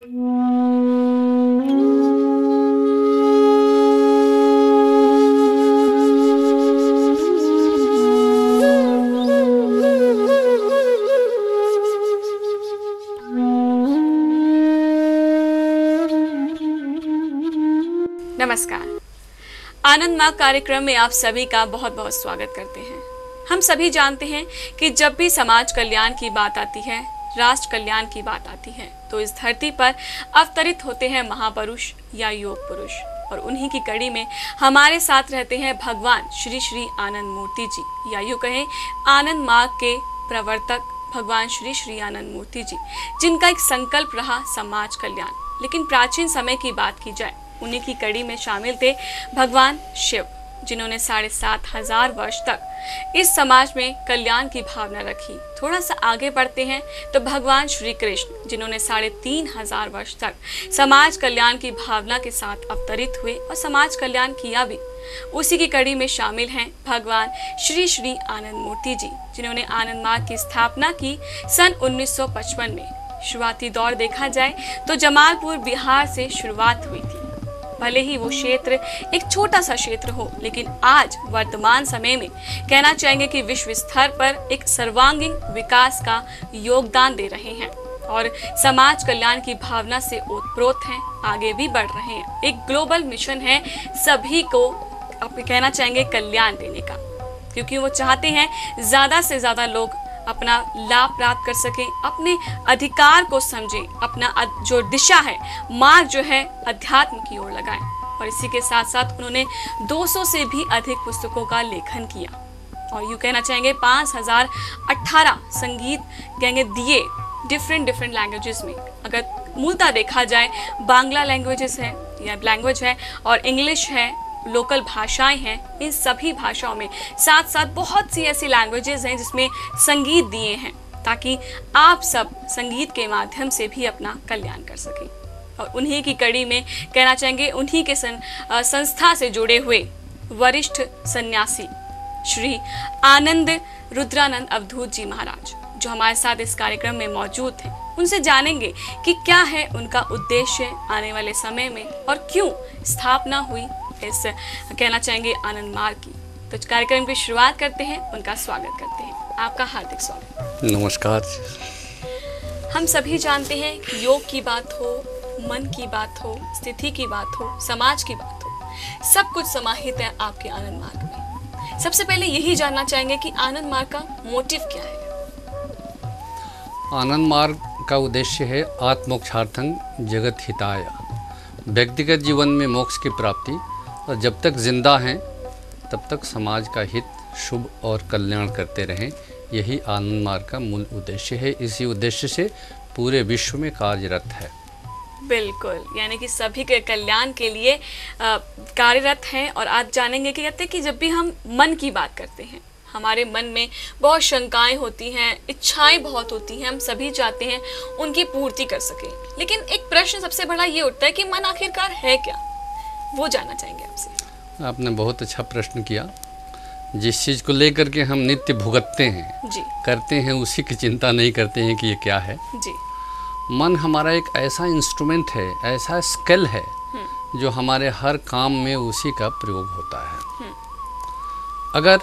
नमस्कार। आनंद मार्ग कार्यक्रम में आप सभी का बहुत बहुत स्वागत करते हैं। हम सभी जानते हैं कि जब भी समाज कल्याण की बात आती है, राष्ट्र कल्याण की बात आती है, तो इस धरती पर अवतरित होते हैं महापुरुष या योग पुरुष, और उन्हीं की कड़ी में हमारे साथ रहते हैं भगवान श्री श्री आनंद मूर्ति जी, या यूँ कहें आनंद मार्ग के प्रवर्तक भगवान श्री श्री आनंद मूर्ति जी, जिनका एक संकल्प रहा समाज कल्याण। लेकिन प्राचीन समय की बात की जाए, उन्हीं की कड़ी में शामिल थे भगवान शिव, जिन्होंने 7,500 वर्ष तक इस समाज में कल्याण की भावना रखी। थोड़ा सा आगे बढ़ते हैं तो भगवान श्री कृष्ण, जिन्होंने 3,500 वर्ष तक समाज कल्याण की भावना के साथ अवतरित हुए और समाज कल्याण किया भी। उसी की कड़ी में शामिल हैं भगवान श्री श्री आनंद मूर्ति जी, जिन्होंने आनंद मार्ग की स्थापना की सन 1955 में। शुरुआती दौर देखा जाए तो जमालपुर बिहार से शुरुआत हुई थी। भले ही वो क्षेत्र एक छोटा सा क्षेत्र हो, लेकिन आज वर्तमान समय में कहना चाहेंगे कि विश्व स्तर पर एक सर्वांगीण विकास का योगदान दे रहे हैं और समाज कल्याण की भावना से ओतप्रोत हैं, आगे भी बढ़ रहे हैं। एक ग्लोबल मिशन है सभी को कहना चाहेंगे कल्याण देने का, क्योंकि वो चाहते हैं ज्यादा से ज्यादा लोग अपना लाभ प्राप्त कर सकें, अपने अधिकार को समझें, अपना जो दिशा है, मार्ग जो है अध्यात्म की ओर लगाएं। और इसी के साथ साथ उन्होंने 200 से भी अधिक पुस्तकों का लेखन किया और यूँ कहना चाहेंगे 5,018 संगीत कहेंगे दिए डिफरेंट लैंग्वेजेस में। अगर मूलतः देखा जाए बांग्ला लैंग्वेज है और इंग्लिश है, लोकल भाषाएं हैं, इन सभी भाषाओं में साथ साथ बहुत सी ऐसी लैंग्वेजेस हैं जिसमें संगीत दिए हैं, ताकि आप सब संगीत के माध्यम से भी अपना कल्याण कर सकें। और उन्हीं की कड़ी में कहना चाहेंगे उन्हीं के संस्था से जुड़े हुए वरिष्ठ सन्यासी श्री आनंद रुद्रानंद अवधूत जी महाराज, जो हमारे साथ इस कार्यक्रम में मौजूद हैं, उनसे जानेंगे कि क्या है उनका उद्देश्य आने वाले समय में और क्यों स्थापना हुई इस कहना चाहेंगे आनंद मार्ग की। तो कार्यक्रम की शुरुआत करते हैं, उनका स्वागत करते हैं। आपका हार्दिक स्वागत। नमस्कार। हम सभी जानते हैं कि योग की बात हो, मन की बात हो, स्थिति की बात हो, समाज की बात हो, सब कुछ समाहित है आपके आनंद मार्ग में। सबसे पहले यही जानना चाहेंगे कि आनंद मार्ग का मोटिव क्या है? आनंद मार्ग का उद्देश्य है आत्मोक्षार्थं जगत हिताय, व्यक्तिगत जीवन में मोक्ष की प्राप्ति, और जब तक जिंदा हैं तब तक समाज का हित, शुभ और कल्याण करते रहें। यही आनंद मार्ग का मूल उद्देश्य है। इसी उद्देश्य से पूरे विश्व में कार्यरत है। बिल्कुल, यानी कि सभी के कल्याण के लिए कार्यरत हैं। और आज जानेंगे कि कहते हैं कि जब भी हम मन की बात करते हैं, हमारे मन में बहुत शंकाएं होती हैं, इच्छाएं बहुत होती हैं, हम सभी चाहते हैं उनकी पूर्ति कर सकें। लेकिन एक प्रश्न सबसे बड़ा ये उठता है कि मन आखिरकार है क्या, वो जानना चाहेंगे आपसे। आपने बहुत अच्छा प्रश्न किया। जिस चीज़ को लेकर के हम नित्य भुगतते हैं जी, करते हैं, उसी की चिंता नहीं करते हैं कि ये क्या है जी। मन हमारा एक ऐसा इंस्ट्रूमेंट है, ऐसा स्किल है जो हमारे हर काम में उसी का प्रयोग होता है। अगर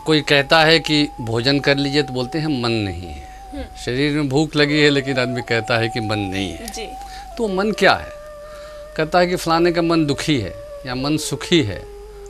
कोई कहता है कि भोजन कर लीजिए तो बोलते हैं मन नहीं है। शरीर में भूख लगी है लेकिन आदमी कहता है कि मन नहीं है जी। तो मन क्या है? कहता है कि फलाने का मन दुखी है, या मन सुखी है,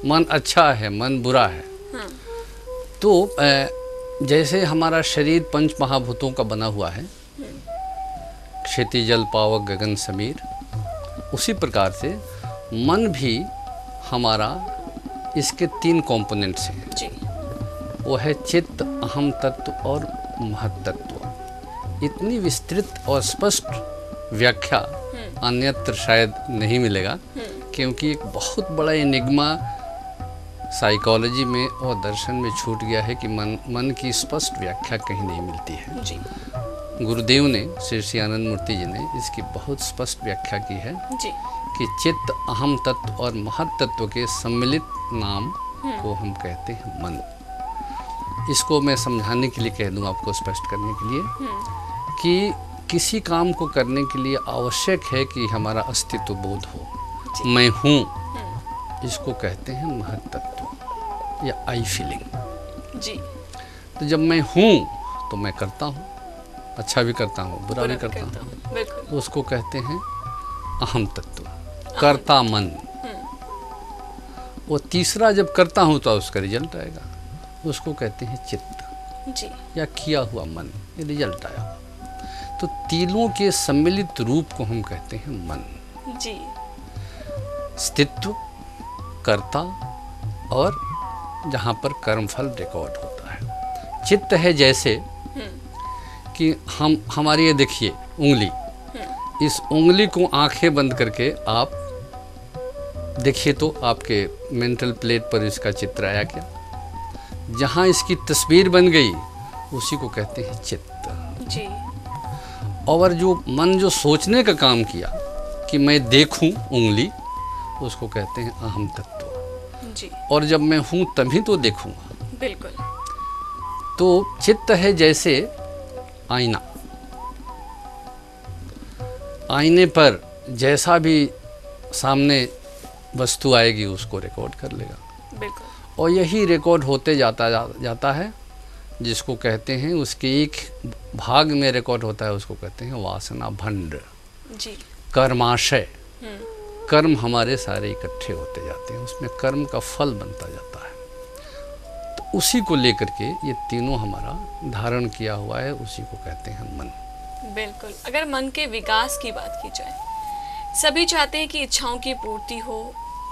मन अच्छा है, मन बुरा है। तो जैसे हमारा शरीर पंच महाभूतों का बना हुआ है, क्षिति जल पावक गगन समीर, उसी प्रकार से मन भी हमारा इसके 3 कंपोनेंट्स हैं जी। वो है चित्त, अहम तत्व और महत तत्व। इतनी विस्तृत और स्पष्ट व्याख्या अन्यत्र शायद नहीं मिलेगा, क्योंकि एक बहुत बड़ा एनिग्मा साइकोलॉजी में और दर्शन में छूट गया है कि मन की स्पष्ट व्याख्या कहीं नहीं मिलती है जी। गुरुदेव ने, श्री श्री आनंद मूर्ति जी ने इसकी बहुत स्पष्ट व्याख्या की है जी। कि चित्त, अहम तत्व और महत तत्व के सम्मिलित नाम को हम कहते हैं मन। इसको मैं समझाने के लिए कह दूं आपको, स्पष्ट करने के लिए, कि किसी काम को करने के लिए आवश्यक है कि हमारा अस्तित्व बोध हो। मैं हूँ, इसको कहते हैं महत्त्व या आई फीलिंग जी। तो जब मैं हूँ तो मैं करता हूँ, अच्छा भी करता हूँ, बुरा भी करता हूँ, तो उसको कहते हैं अहम तत्व, कर्ता मन। वो तीसरा जब करता हूँ तो उसका रिजल्ट आएगा, उसको कहते हैं चित्त जी, या किया हुआ मन, ये रिजल्ट आया। तो तीनों के सम्मिलित रूप को हम कहते हैं मन जी। स्थित्व, कर्ता और जहाँ पर कर्मफल रिकॉर्ड होता है। चित्त है जैसे कि हमारी ये देखिए उंगली, इस उंगली को आंखें बंद करके आप देखिए तो आपके मेंटल प्लेट पर इसका चित्र आया क्या? जहाँ इसकी तस्वीर बन गई उसी को कहते हैं चित्त जी। और जो मन जो सोचने का काम किया कि मैं देखूं उंगली, उसको कहते हैं अहम तत्व जी। और जब मैं हूँ तभी तो देखूंगा। बिल्कुल। तो चित्त है जैसे आईना, आईने पर जैसा भी सामने वस्तु आएगी उसको रिकॉर्ड कर लेगा। बिल्कुल। और यही रिकॉर्ड होते जाता है, जिसको कहते हैं उसके एक भाग में रिकॉर्ड होता है, उसको कहते हैं वासना भंड जी, कर्माशय। कर्म हमारे सारे इकट्ठे होते जाते हैं, उसमें कर्म का फल बनता जाता है। तो उसी को लेकर के ये तीनों हमारा धारण किया हुआ है, उसी को कहते हैं मन। बिल्कुल। अगर मन के विकास की बात की जाए, सभी चाहते हैं कि इच्छाओं की पूर्ति हो।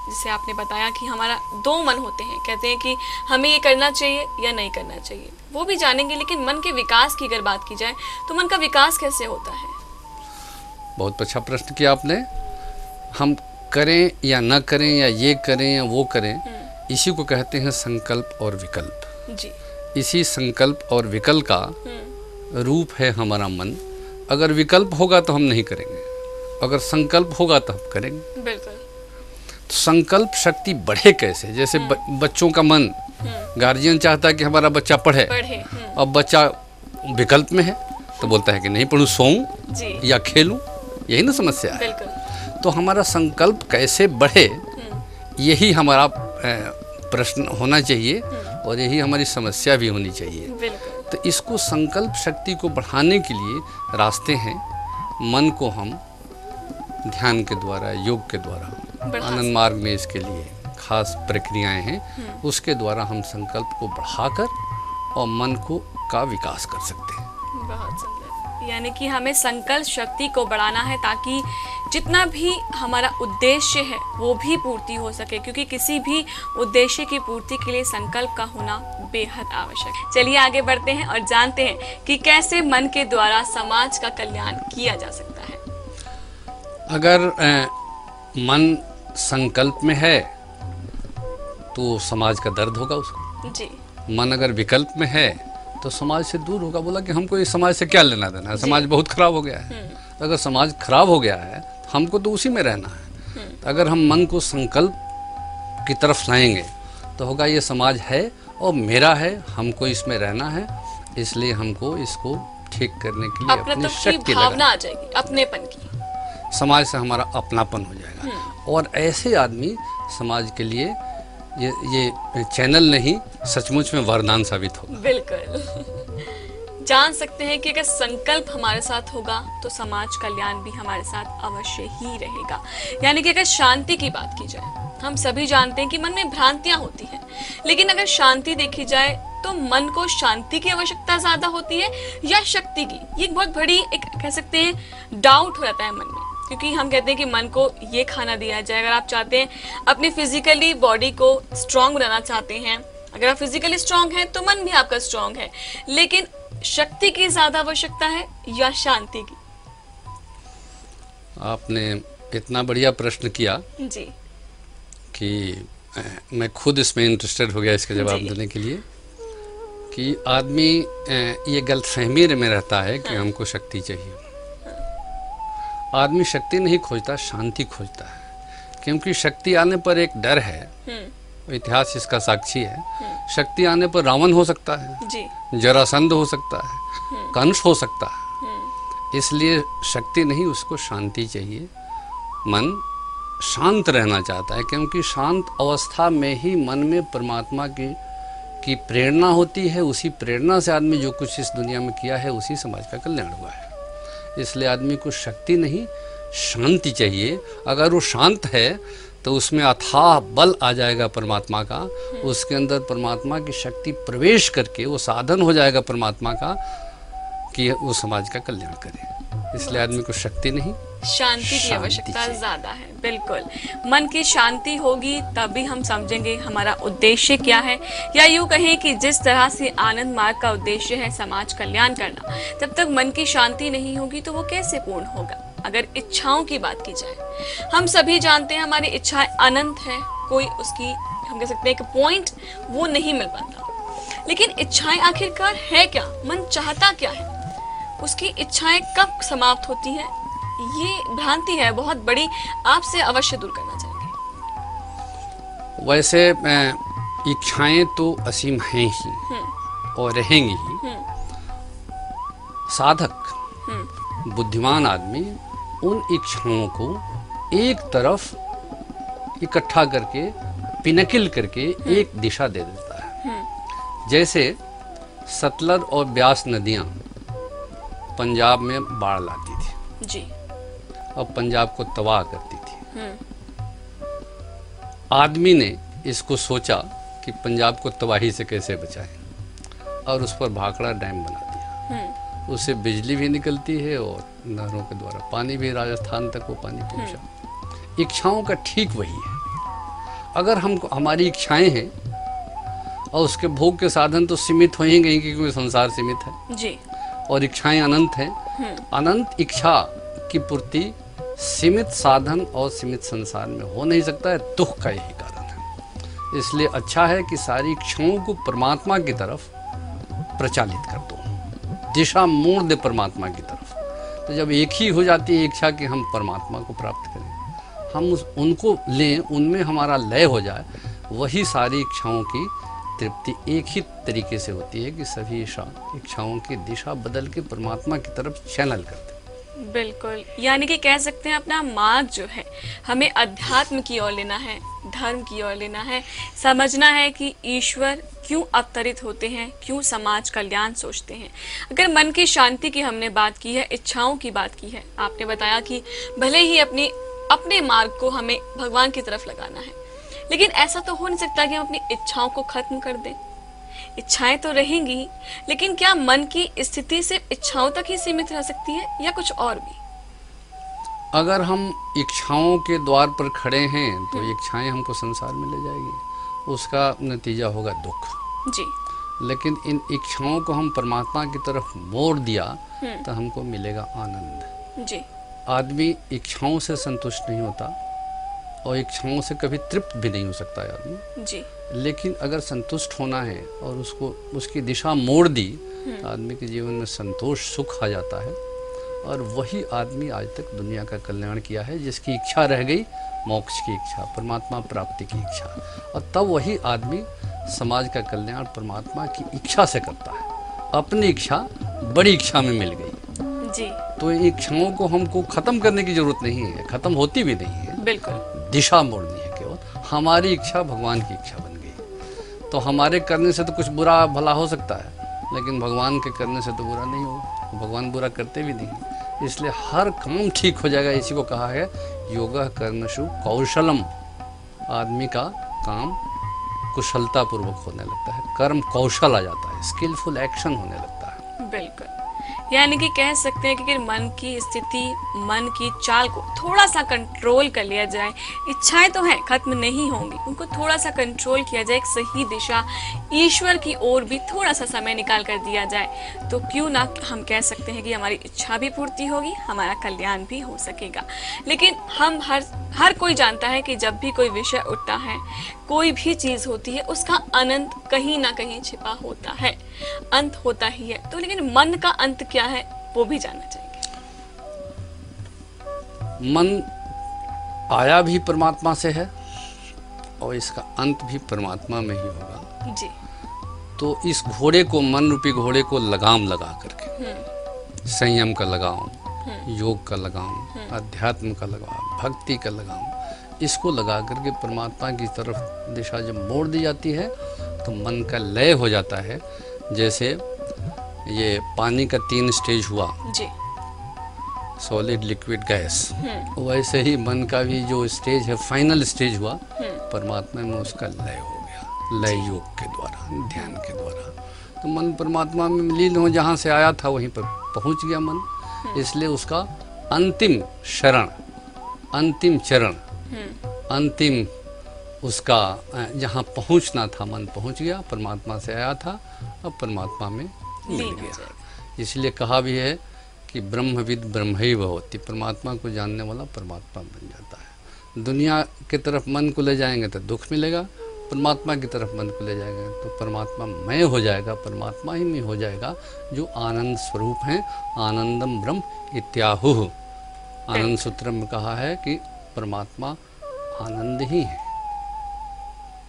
जैसे आपने बताया कि हमारा दो मन होते हैं, कहते हैं कि हमें ये करना चाहिए या नहीं करना चाहिए, वो भी जानेंगे। लेकिन मन के विकास की अगर बात की जाए तो मन का विकास कैसे होता है? बहुत अच्छा प्रश्न किया आपने। हम करें या न करें, या ये करें या वो करें, इसी को कहते हैं संकल्प और विकल्प जी। इसी संकल्प और विकल्प का रूप है हमारा मन। अगर विकल्प होगा तो हम नहीं करेंगे, अगर संकल्प होगा तो हम करेंगे। बिल्कुल। तो संकल्प शक्ति बढ़े कैसे? जैसे बच्चों का मन, गार्जियन चाहता है कि हमारा बच्चा पढ़े। अब बच्चा विकल्प में है तो बोलता है कि नहीं पढ़ूं, सोऊं या खेलूं, यही ना समस्या है। बिल्कुल। तो हमारा संकल्प कैसे बढ़े, यही हमारा प्रश्न होना चाहिए और यही हमारी समस्या भी होनी चाहिए। बिल्कुल। तो इसको संकल्प शक्ति को बढ़ाने के लिए रास्ते हैं। मन को हम ध्यान के द्वारा, योग के द्वारा, आनंद मार्ग में इसके लिए खास प्रक्रियाएं हैं, उसके द्वारा हम संकल्प को बढ़ाकर और मन को का विकास कर सकते हैं। बहुत सुंदर। यानी कि हमें संकल्प शक्ति को बढ़ाना है ताकि जितना भी हमारा उद्देश्य है वो भी पूर्ति हो सके, क्योंकि किसी भी उद्देश्य की पूर्ति के लिए संकल्प का होना बेहद आवश्यक है। चलिए आगे बढ़ते हैं और जानते हैं कि कैसे मन के द्वारा समाज का कल्याण किया जा सकता है। अगर मन संकल्प में है तो समाज का दर्द होगा उसको जी। मन अगर विकल्प में है तो समाज से दूर होगा। बोला कि हमको इस समाज से क्या लेना देना है, समाज बहुत खराब हो गया है। तो अगर समाज खराब हो गया है तो हमको तो उसी में रहना है। तो अगर हम मन को संकल्प की तरफ लाएंगे तो होगा ये समाज है और मेरा है, हमको इसमें रहना है, इसलिए हमको इसको ठीक करने के लिए अपनी शक्ति भावना आ जाएगी, अपनेपन की। समाज से हमारा अपनापन हो जाएगा और ऐसे आदमी समाज के लिए ये चैनल नहीं, सचमुच में वरदान साबित होगा। बिल्कुल। जान सकते हैं कि अगर संकल्प हमारे साथ होगा तो समाज कल्याण भी हमारे साथ अवश्य ही रहेगा। यानी कि अगर शांति की बात की जाए, हम सभी जानते हैं कि मन में भ्रांतियां होती हैं, लेकिन अगर शांति देखी जाए तो मन को शांति की आवश्यकता ज्यादा होती है या शक्ति की? ये एक बहुत बड़ी कह सकते हैं डाउट हो जाता है मन में, क्योंकि हम कहते हैं कि मन को ये खाना दिया जाए। अगर आप चाहते हैं अपनी फिजिकली बॉडी को स्ट्रांग बनाना चाहते हैं, अगर आप फिजिकली स्ट्रांग हैं तो मन भी आपका स्ट्रांग है, लेकिन शक्ति की ज्यादा आवश्यकता है या शांति की? आपने इतना बढ़िया प्रश्न किया जी कि मैं खुद इसमें इंटरेस्टेड हो गया इसका जवाब देने के लिए। कि आदमी ये गलतफहमी में रहता है कि हमको शक्ति चाहिए। आदमी शक्ति नहीं खोजता, शांति खोजता है, क्योंकि शक्ति आने पर एक डर है, इतिहास इसका साक्षी है। शक्ति आने पर रावण हो सकता है जी, जरासंध हो सकता है, कंस हो सकता है, इसलिए शक्ति नहीं, उसको शांति चाहिए। मन शांत रहना चाहता है, क्योंकि शांत अवस्था में ही मन में परमात्मा की प्रेरणा होती है। उसी प्रेरणा से आदमी जो कुछ इस दुनिया में किया है, उसी समाज का कल्याण हुआ है। इसलिए आदमी को शक्ति नहीं, शांति चाहिए। अगर वो शांत है तो उसमें अथाह बल आ जाएगा परमात्मा का, उसके अंदर परमात्मा की शक्ति प्रवेश करके वो साधन हो जाएगा परमात्मा का कि वो समाज का कल्याण करे। इसलिए आदमी को शक्ति नहीं, शांति की आवश्यकता ज्यादा है। बिल्कुल, मन की शांति होगी तभी हम समझेंगे हमारा उद्देश्य क्या है, या यूं कहें कि जिस तरह से आनंद मार्ग का उद्देश्य है समाज कल्याण करना, जब तक मन की शांति नहीं होगी तो वो कैसे पूर्ण होगा। अगर इच्छाओं की बात की जाए, हम सभी जानते हैं हमारी इच्छाएं अनंत है, कोई उसकी हम कह सकते हैं कि पॉइंट वो नहीं मिल पाता। लेकिन इच्छाएं आखिरकार है क्या, मन चाहता क्या है, उसकी इच्छाएं कब समाप्त होती है, ये भ्रांति है बहुत बड़ी, आपसे अवश्य दूर करना चाहिए। वैसे इच्छाएं तो असीम हैं ही और रहेंगी ही। साधक बुद्धिमान आदमी उन इच्छाओं को एक तरफ इकट्ठा करके पिनकिल करके एक दिशा दे देता है। जैसे सतलज और ब्यास नदियां पंजाब में बाढ़ लाती थी जी, और पंजाब को तबाह करती थी। आदमी ने इसको सोचा कि पंजाब को तबाही से कैसे बचाएं, और उस पर भाखड़ा डैम बना दिया। उससे बिजली भी निकलती है और नहरों के द्वारा पानी भी राजस्थान तक वो पानी पहुंचा। इच्छाओं का ठीक वही है। अगर हमको हमारी इच्छाएं हैं और उसके भोग के साधन तो सीमित होंगे, क्योंकि संसार सीमित है जी, और इच्छाएं अनंत हैं। अनंत इच्छा की पूर्ति सीमित साधन और सीमित संसार में हो नहीं सकता है। दुख का यही कारण है। इसलिए अच्छा है कि सारी इच्छाओं को परमात्मा की तरफ प्रचालित कर दो, दिशा मोड़ दे परमात्मा की तरफ। तो जब एक ही हो जाती है इच्छा कि हम परमात्मा को प्राप्त करें, हम उनको लें, उनमें हमारा लय हो जाए, वही सारी इच्छाओं की तृप्ति एक ही तरीके से होती है कि सभी इच्छाओं की दिशा बदल के परमात्मा की तरफ चैनल करते हैं। बिल्कुल, यानी कि कह सकते हैं अपना मार्ग जो है हमें अध्यात्म की ओर लेना है, धर्म की ओर लेना है, समझना है कि ईश्वर क्यों अवतरित होते हैं, क्यों समाज कल्याण सोचते हैं। अगर मन की शांति की हमने बात की है, इच्छाओं की बात की है, आपने बताया कि भले ही अपने मार्ग को हमें भगवान की तरफ लगाना है, लेकिन ऐसा तो हो नहीं सकता कि हम अपनी इच्छाओं को खत्म कर दें। इच्छाएं तो रहेंगी, लेकिन क्या मन की स्थिति सिर्फ इच्छाओं तक ही सीमित रह सकती है या कुछ और भी? अगर हम इच्छाओं के द्वार पर खड़े हैं तो इच्छाएं हमको संसार में ले जाएगी, उसका नतीजा होगा दुख जी। लेकिन इन इच्छाओं को हम परमात्मा की तरफ मोड़ दिया तो हमको मिलेगा आनंद जी। आदमी इच्छाओं से संतुष्ट नहीं होता और इच्छाओं से कभी तृप्त भी नहीं हो सकता है आदमी जी। लेकिन अगर संतुष्ट होना है और उसकी दिशा मोड़ दी तो आदमी के जीवन में संतोष, सुख आ जाता है। और वही आदमी आज तक दुनिया का कल्याण किया है, जिसकी इच्छा रह गई मोक्ष की इच्छा, परमात्मा प्राप्ति की इच्छा, और तब वही आदमी समाज का कल्याण परमात्मा की इच्छा से करता है। अपनी इच्छा बड़ी इच्छा में मिल गई जी। तो इच्छाओं को हमको खत्म करने की जरूरत नहीं है, खत्म होती भी नहीं है, बिल्कुल दिशा मोड़नी है केवल। हमारी इच्छा भगवान की इच्छा बन गई, तो हमारे करने से तो कुछ बुरा भला हो सकता है, लेकिन भगवान के करने से तो बुरा नहीं होगा। भगवान बुरा करते भी नहीं, इसलिए हर काम ठीक हो जाएगा। इसी को कहा है योगः कर्मसु कौशलम। आदमी का काम कुशलता पूर्वक होने लगता है, कर्म कौशल आ जाता है, स्किलफुल एक्शन होने लगता है। बिल्कुल, यानी कि कह सकते हैं कि अगर मन की स्थिति, मन की चाल को थोड़ा सा कंट्रोल कर लिया जाए, इच्छाएं तो हैं, खत्म नहीं होंगी, उनको थोड़ा सा कंट्रोल किया जाए, एक सही दिशा ईश्वर की ओर भी थोड़ा सा समय निकाल कर दिया जाए, तो क्यों ना हम कह सकते हैं कि हमारी इच्छा भी पूर्ति होगी, हमारा कल्याण भी हो सकेगा। लेकिन हम हर कोई जानता है कि जब भी कोई विषय उठता है, कोई भी चीज होती है, उसका अनंत कहीं ना कहीं छिपा होता है, अंत होता ही है। तो लेकिन मन का अंत क्या है वो भी जानना चाहेंगे। मन आया भी परमात्मा से है और इसका अंत भी परमात्मा में ही होगा जी। तो इस घोड़े को, मन रूपी घोड़े को लगाम लगा करके, संयम का लगाम, योग का लगाम, अध्यात्म का लगाम, भक्ति का लगाम, इसको लगा करके परमात्मा की तरफ दिशा जब मोड़ दी जाती है तो मन का लय हो जाता है। जैसे ये पानी का 3 स्टेज हुआ जी, सॉलिड, लिक्विड, गैस, वैसे ही मन का भी जो स्टेज है, फाइनल स्टेज हुआ, परमात्मा में उसका लय हो गया, लय योग के द्वारा, ध्यान के द्वारा। तो मन परमात्मा में लीन हो, जहाँ से आया था वहीं पर पहुँच गया मन। इसलिए उसका अंतिम शरण, अंतिम चरण, अंतिम उसका जहाँ पहुँचना था मन पहुँच गया, परमात्मा से आया था, अब परमात्मा में मिल गया। इसलिए कहा भी है कि ब्रह्मविद ब्रह्मैव होति, परमात्मा को जानने वाला परमात्मा बन जाता है। दुनिया की तरफ मन को ले जाएंगे तो दुख मिलेगा, परमात्मा की तरफ मन को ले जाएंगे तो परमात्मा मय हो जाएगा, परमात्मा ही में हो जाएगा, जो आनंद स्वरूप हैं। आनंदम ब्रह्म इत्याहुः, आनंद सूत्र में कहा है कि परमात्मा आनंद ही है।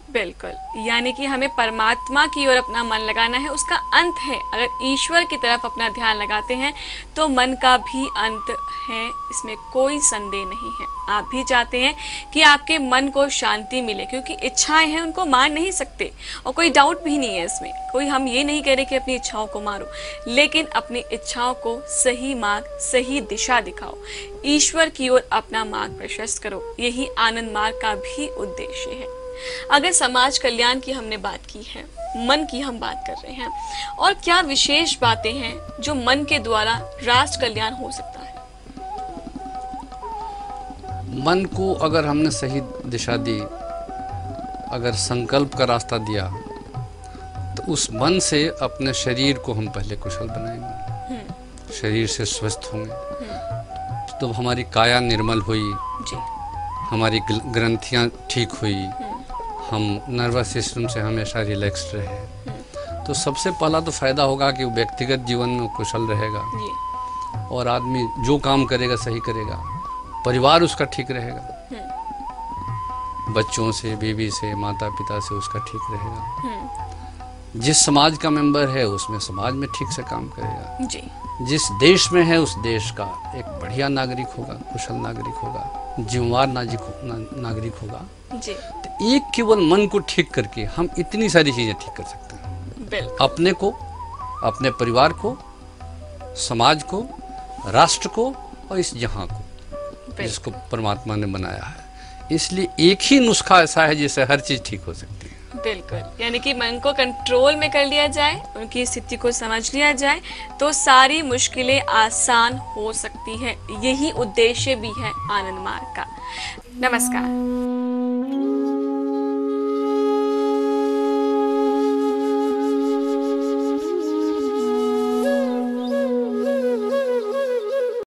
बिल्कुल, यानी कि हमें परमात्मा की ओर अपना मन लगाना है, उसका अंत है। अगर ईश्वर की तरफ अपना ध्यान लगाते हैं तो मन का भी अंत है, इसमें कोई संदेह नहीं है। आप भी चाहते हैं कि आपके मन को शांति मिले, क्योंकि इच्छाएं हैं, उनको मार नहीं सकते और कोई डाउट भी नहीं है इसमें। कोई हम ये नहीं कह रहे कि अपनी इच्छाओं को मारो, लेकिन अपनी इच्छाओं को सही मार्ग, सही दिशा दिखाओ, ईश्वर की ओर अपना मार्ग प्रशस्त करो। यही आनंद मार्ग का भी उद्देश्य है। अगर समाज कल्याण की हमने बात की है, मन की हम बात कर रहे हैं, और क्या विशेष बातें हैं जो मन के द्वारा राष्ट्र कल्याण हो सकता है? मन को अगर हमने सही दिशा दी, अगर संकल्प का रास्ता दिया, तो उस मन से अपने शरीर को हम पहले कुशल बनाएंगे, शरीर से स्वस्थ होंगे। तो हमारी काया निर्मल हुई जी, हमारी ग्रंथियां ठीक हुई, हम नर्वस सिस्टम से हमेशा रिलैक्स्ड रहे, तो सबसे पहला तो फायदा होगा कि वो व्यक्तिगत जीवन में कुशल रहेगा और आदमी जो काम करेगा सही करेगा, परिवार उसका ठीक रहेगा, बच्चों से, बीवी से, माता पिता से उसका ठीक रहेगा। जिस समाज का मेंबर है उसमें समाज में ठीक से काम करेगा जी। जिस देश में है उस देश का एक बढ़िया नागरिक होगा, कुशल नागरिक होगा, जिम्मेवार नागरिक होगा जी। तो एक केवल मन को ठीक करके हम इतनी सारी चीजें ठीक कर सकते हैं, अपने को, अपने परिवार को, समाज को, राष्ट्र को और इस जहां को, जिसको परमात्मा ने बनाया है। इसलिए एक ही नुस्खा ऐसा है जिससे हर चीज ठीक हो सकती है। बिल्कुल, यानी कि मन को कंट्रोल में कर लिया जाए, उनकी स्थिति को समझ लिया जाए तो सारी मुश्किलें आसान हो सकती है। यही उद्देश्य भी है आनंद मार्ग का। नमस्कार।